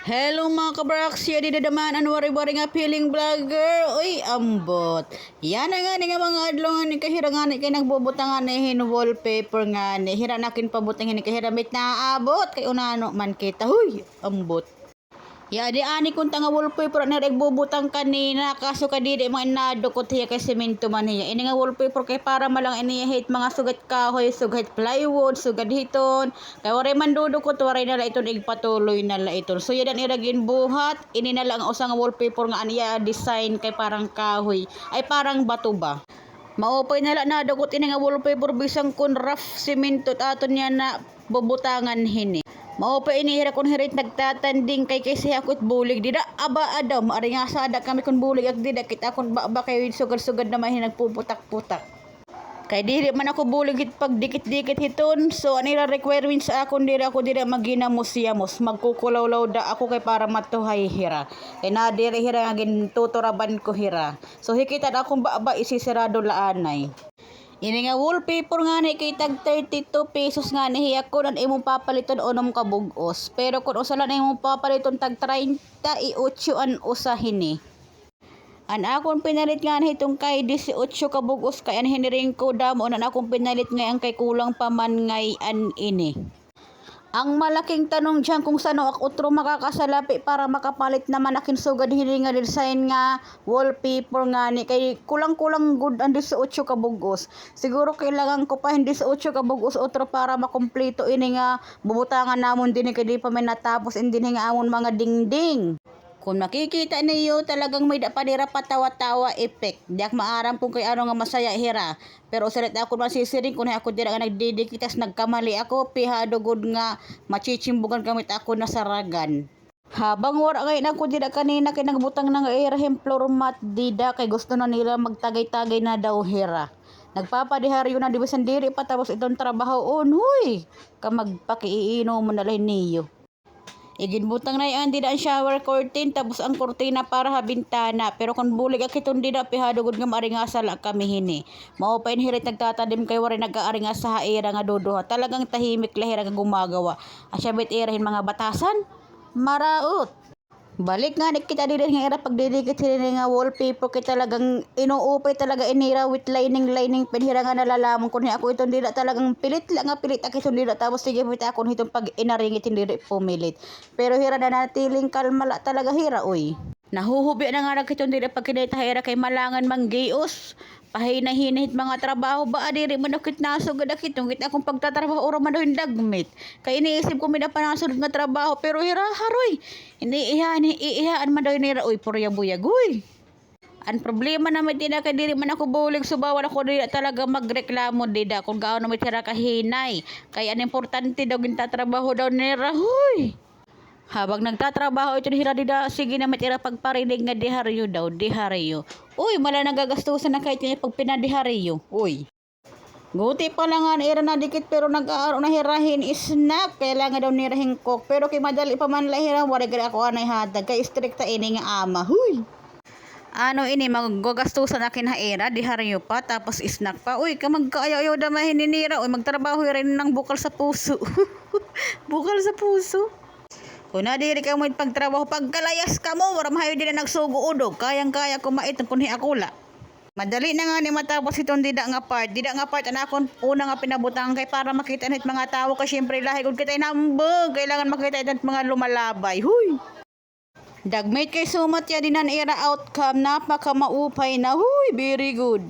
Hello mga kabraks, yan din naman ang wari-wari nga feeling vlogger. Uy, ambot. Yan na nga ni nga mga adlaw nga ni kahira nga ni kay nagbubutang nga ni hin wallpaper nga ni. Hira nakin pabutang ni kahira mit na abot kay unano man kita. Huy, ambot. Ya di ani kun tanga wallpaper na nagbubutang kanina kaso kadidi mga inado ko tiya kay semento man hiya. Ini nga wallpaper kay para malang ini hit mga sugat kahoy, sugat plywood, sugat hiton. Kay wari man dudo ko waray na la iton igpatuloy na la iton. So yan iragin buhat, ini na lang usa nga wallpaper nga aniya design kay parang kahoy. Ay parang bato ba. Maupay na la na dukot ini nga wallpaper bisang kun rough semento aton niya na bubutangan hini. Mao pa inihira kon hirit nagtatanding kay siya akot bulig dida aba adam ari nga sada kami kon bulig ak dida kita kon ba kay sugad-sugad na mahin nagpuputak-putak kay dili man ako bulig hit pag dikit-dikit hiton so anira requirement sa akon dira ako dira maginamos-yamos magkukulawlaw da ako kay para matuhay hira kay na diri hira nga gintuturaban ko hira so hikita akong ba isisirado laanay. Ini nga wallpaper nga ni kay tag 32 pesos nga ni hiya ko nan imong papaliton unom ka bugos. Pero kun usa lang imong papaliton tag 38 an usahin ni. An akong pinalit nga ni itong kay 18 ka bugos kay an hiniring ko damo nan akong pinalit nga ang kay kulang pa man ngay an ini. Ang malaking tanong diyan kung sano ako utro makakasalapi para makapalit naman akin sugad hili nga design nga wallpaper nga ni kay kulang-kulang good ang 18 ka bugos. Siguro kailangan ko pa hindi 18 ka bugos utro para makumpleto ini nga bubutangan namon din kay di pa may natapos hindi nga amon mga dingding. Kung makikita niyo talagang may dapadira patawa-tawa effect. Diak maaram kung kay ano nga masaya hira. Pero salit ako masisiring kung ako dira nga nagdidikitas nagkamali ako pihado gud nga machichimbugan kamit ako na saragan. Habang wala kay nako dira kanina kay nagbutang nang irahim floor mat dida kay gusto na nila magtagay-tagay na daw hira. Nagpapadiharyo na dibisan diri pa tapos itong trabaho on huy. Ka magpakiiino mo na lang niyo. Iginbutang na yan dida ang shower curtain tapos ang kurtina para ha bintana pero kung bulig akiton dida pihado gud nga maringasal kami hini. Mao pa hirit nagtatadim kay wari nagaari nga sa haira nga duduha. Talagang tahimik lahira nga gumagawa. Asya bet irahin mga batasan. Maraot. Balik nga kita dito nga era pagdidikit sila nga wallpaper kay talagang inuupay talaga inira with lining pinhira nga nalalaman kun ako itong dila talagang pilit lang nga pilit akitong dila tapos sige pita ako itong pag inaringit hindi pumilit pero hira na natiling kalma talaga hira oy. Nahuhubi na nga kitong dila pag kinita hira kay malangan manggios pahinahinit mga trabaho ba adiri man akit nasugod akitong kita akong pagtatrabaho ora man daw dagmit kay iniisip ko mina panasod nga trabaho pero hira haroy hindi ihaan man daw nira oy purya-buyag uy. Ang problema naman din kay diri man ako bulig subawan ako dira talaga magreklamo dida kung gaano may tira kahinay kay an importante daw gintatrabaho daw nira huy. Habang nagtatrabaho ito hira dida sige na matira pagparinig nga diharyo daw diharyo. Uy mala nagagastusan na kahit niya pag pinadiharyo. Uy. Guti pa lang nga ira na dikit pero nag-aaro na hirahin snack kailangan daw nirahing cook pero kay madali pa man lahira wala gid ako anay hatag kay strikta ini nga ama. Huy. Ano ini magagastusan akin ha era diharyo pa tapos snack pa. Uy ka magkaayaw da mahininira uy magtrabaho rin ng bukal sa puso. Bukal sa puso. Kung nadiri ka mo pagtrabaho, pagkalayas ka mo, wala mahayo din na nagsugo udog. Kayang-kaya kumain kung hiakula. Madali na nga ni matapos itong dida nga part. Dida nga part, anakon una nga pinabutang kay para makita nit mga tao. Kasi syempre lahi kung kita inambog. Kailangan makita nit mga lumalabay. Huy! Dagmate kay sumat ya dinan era outcome. Napaka maupay na. Huy! Very good.